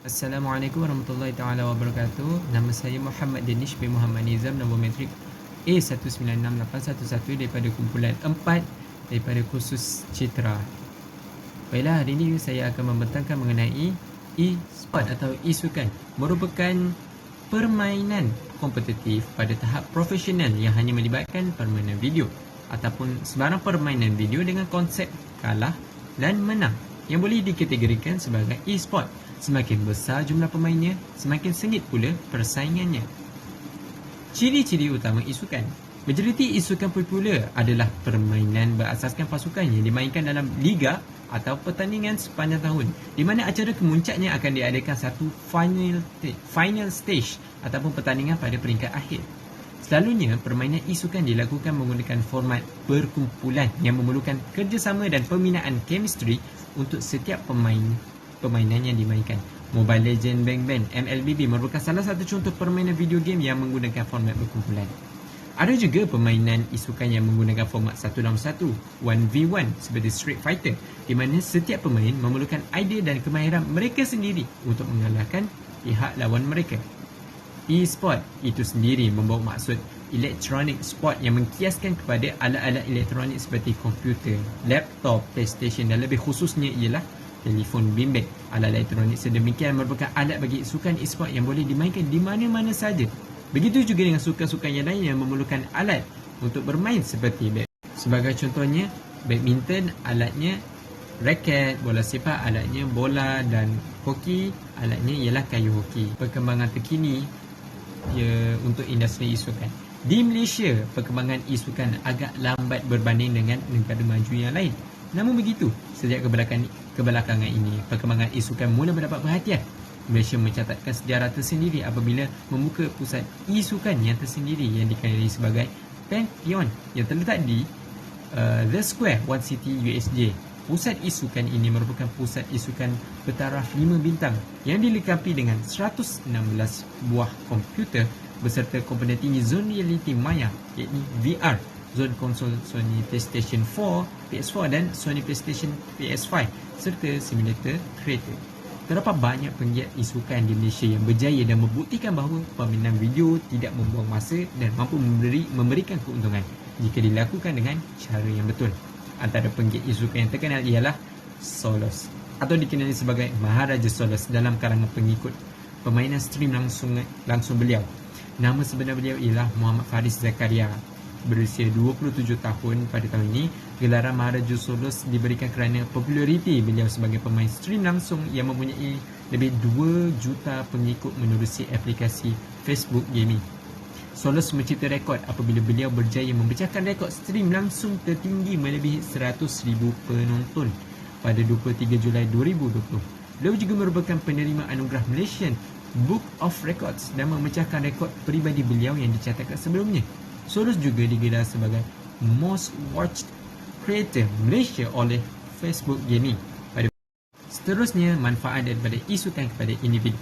Assalamualaikum warahmatullahi taala wabarakatuh. Nama saya Muhammad Danish bin Muhammad Nizam, nombor matrik A196811 daripada kumpulan 4 daripada kursus Citra. Baiklah, hari ini saya akan membentangkan mengenai e-sport atau e-sukan. Merupakan permainan kompetitif pada tahap profesional yang hanya melibatkan permainan video ataupun sebarang permainan video dengan konsep kalah dan menang yang boleh dikategorikan sebagai e-sport. Semakin besar jumlah pemainnya, semakin sengit pula persaingannya. Ciri-ciri utama e-sukan. Majoriti e-sukan popular adalah permainan berasaskan pasukan yang dimainkan dalam liga atau pertandingan sepanjang tahun, di mana acara kemuncaknya akan diadakan satu final stage ataupun pertandingan pada peringkat akhir. Selalunya, permainan e-sukan dilakukan menggunakan format berkumpulan yang memerlukan kerjasama dan pembinaan chemistry untuk setiap permainan yang dimainkan. Mobile Legends, Bang Bang, MLBB merupakan salah satu contoh permainan video game yang menggunakan format berkumpulan. Ada juga permainan e-sukan yang menggunakan format 1 dalam 1, 1v1 seperti Street Fighter, di mana setiap pemain memerlukan idea dan kemahiran mereka sendiri untuk mengalahkan pihak lawan mereka. E-sport itu sendiri membawa maksud electronic sport yang mengkiaskan kepada alat-alat elektronik seperti komputer, laptop, PlayStation dan lebih khususnya ialah telefon bimbit. Alat elektronik sedemikian merupakan alat bagi sukan e-sport yang boleh dimainkan di mana-mana saja. Begitu juga dengan sukan-sukan yang lain yang memerlukan alat untuk bermain seperti sebagai contohnya badminton, alatnya raket, bola sepak alatnya bola dan hoki alatnya ialah kayu hoki. Perkembangan terkini untuk industri e-sukan. Di Malaysia, perkembangan e-sukan agak lambat berbanding dengan negara maju yang lain. Namun begitu, sejak kebelakangan ini, perkembangan e-sukan mula mendapat perhatian. Malaysia mencatatkan sejarah tersendiri apabila membuka pusat e-sukan yang tersendiri yang dikenali sebagai Pantheon yang terletak di The Square, One City, USJ. Pusat e-sukan ini merupakan pusat e-sukan bertaraf 5 bintang yang dilengkapi dengan 116 buah komputer beserta komponen tinggi zon reality maya, iaitu VR, zon konsol Sony PlayStation 4, PS4 dan Sony PlayStation PS5 serta simulator creator. Terdapat banyak penggiat e-sukan di Malaysia yang berjaya dan membuktikan bahawa permainan video tidak membuang masa dan mampu memberikan keuntungan jika dilakukan dengan cara yang betul. Antara penggiat e-sukan yang terkenal ialah Solos, atau dikenali sebagai Maharaja Solos dalam kalangan pengikut permainan stream langsung beliau. Nama sebenar beliau ialah Muhammad Faris Zakaria. Berusia 27 tahun pada tahun ini, gelaran Maharaja Solos diberikan kerana populariti beliau sebagai pemain stream langsung yang mempunyai lebih 2 juta pengikut menerusi aplikasi Facebook Gaming. Solos mencipta rekod apabila beliau berjaya memecahkan rekod stream langsung tertinggi melebihi 100,000 penonton pada 23 Julai 2020. Beliau juga merupakan penerima anugerah Malaysian Book of Records dan memecahkan rekod peribadi beliau yang dicatatkan sebelumnya. Solos juga digelar sebagai Most Watched Creator Malaysia oleh Facebook Gaming. Seterusnya, manfaat daripada e-sukan kepada individu.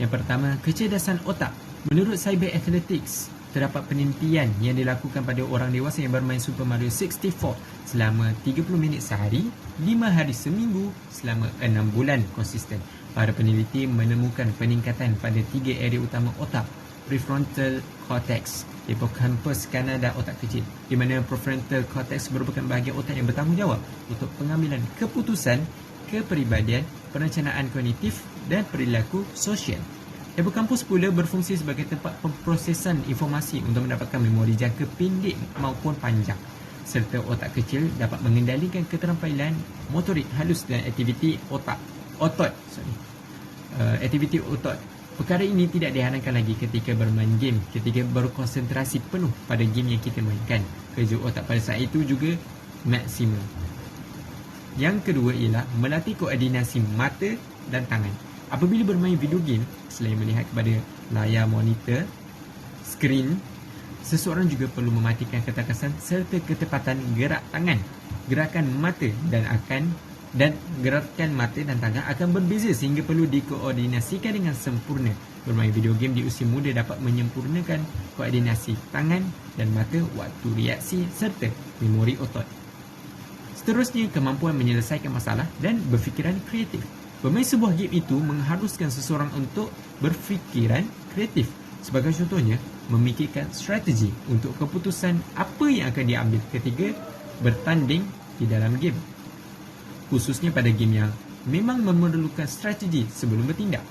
Yang pertama, kecerdasan otak. Menurut Cyber Athletics, terdapat penelitian yang dilakukan pada orang dewasa yang bermain Super Mario 64 selama 30 minit sehari, 5 hari seminggu selama 6 bulan konsisten. Para peneliti menemukan peningkatan pada 3 area utama otak: prefrontal cortex, hippocampus kanan dan otak kecil, di mana prefrontal cortex merupakan bahagian otak yang bertanggungjawab untuk pengambilan keputusan, kepribadian, perencanaan kognitif dan perilaku sosial. Hippocampus pula berfungsi sebagai tempat pemprosesan informasi untuk mendapatkan memori jangka pendek maupun panjang, serta otak kecil dapat mengendalikan keterampilan motorik halus dan aktiviti otot. Perkara ini tidak diharapkan lagi ketika bermain game, ketika berkonsentrasi penuh pada game yang kita mainkan. Kerja otak pada saat itu juga maksimum. Yang kedua ialah melatih koordinasi mata dan tangan. Apabila bermain video game, selain melihat kepada layar monitor, skrin, seseorang juga perlu mematikan ketakasan serta ketepatan gerak tangan. Gerakan mata dan tangan akan berbeza sehingga perlu dikoordinasikan dengan sempurna. Bermain video game di usia muda dapat menyempurnakan koordinasi tangan dan mata, waktu reaksi serta memori otot. Seterusnya, kemampuan menyelesaikan masalah dan berfikiran kreatif. Bermain sebuah game itu mengharuskan seseorang untuk berfikiran kreatif. Sebagai contohnya, memikirkan strategi untuk keputusan apa yang akan diambil ketika bertanding di dalam game. Khususnya pada game yang memang memerlukan strategi sebelum bertindak.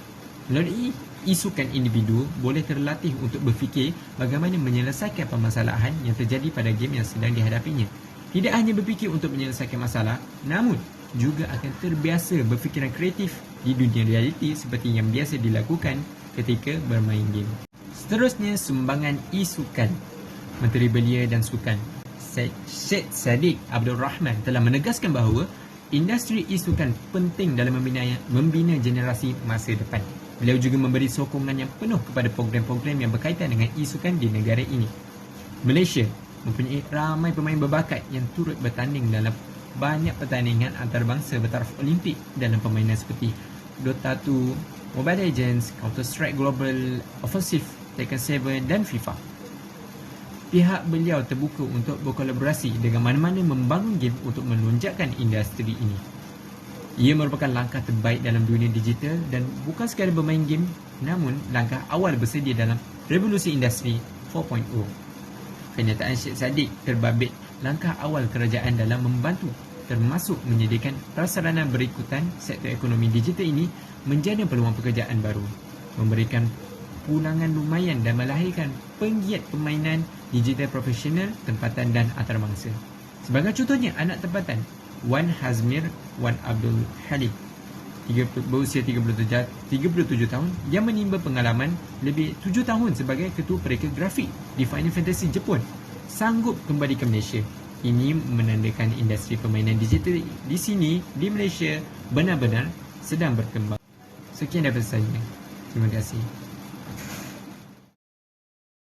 Melalui isukan, individu boleh terlatih untuk berfikir bagaimana menyelesaikan permasalahan yang terjadi pada game yang sedang dihadapinya. Tidak hanya berfikir untuk menyelesaikan masalah, namun juga akan terbiasa berfikiran kreatif di dunia realiti seperti yang biasa dilakukan ketika bermain game. Seterusnya, sumbangan isukan. Menteri Belia dan Sukan Syed Saddiq Abdul Rahman telah menegaskan bahawa industri isukan penting dalam membina generasi masa depan. Beliau juga memberi sokongan yang penuh kepada program-program yang berkaitan dengan isukan di negara ini. Malaysia mempunyai ramai pemain berbakat yang turut bertanding dalam banyak pertandingan antarabangsa bertaraf Olimpik dalam permainan seperti Dota 2, Mobile Legends, Counter-Strike Global Offensive, Tekken 7 dan FIFA. Pihak beliau terbuka untuk berkolaborasi dengan mana-mana membangun game untuk melonjakkan industri ini. Ia merupakan langkah terbaik dalam dunia digital dan bukan sekadar bermain game, namun langkah awal bersedia dalam revolusi industri 4.0. Kenyataan Syed Saddiq terbabit langkah awal kerajaan dalam membantu, termasuk menyediakan prasarana berikutan sektor ekonomi digital ini menjana peluang pekerjaan baru, memberikan pulangan lumayan dan melahirkan penggiat permainan digital profesional tempatan dan antarabangsa. Sebagai contohnya, anak tempatan Wan Hazmir Wan Abdul Halim berusia 37 tahun yang menimba pengalaman lebih 7 tahun sebagai ketua pereka grafik di Final Fantasy Jepun sanggup kembali ke Malaysia. Ini menandakan industri permainan digital di sini, di Malaysia, benar-benar sedang berkembang. Sekian daripada saya. Terima kasih.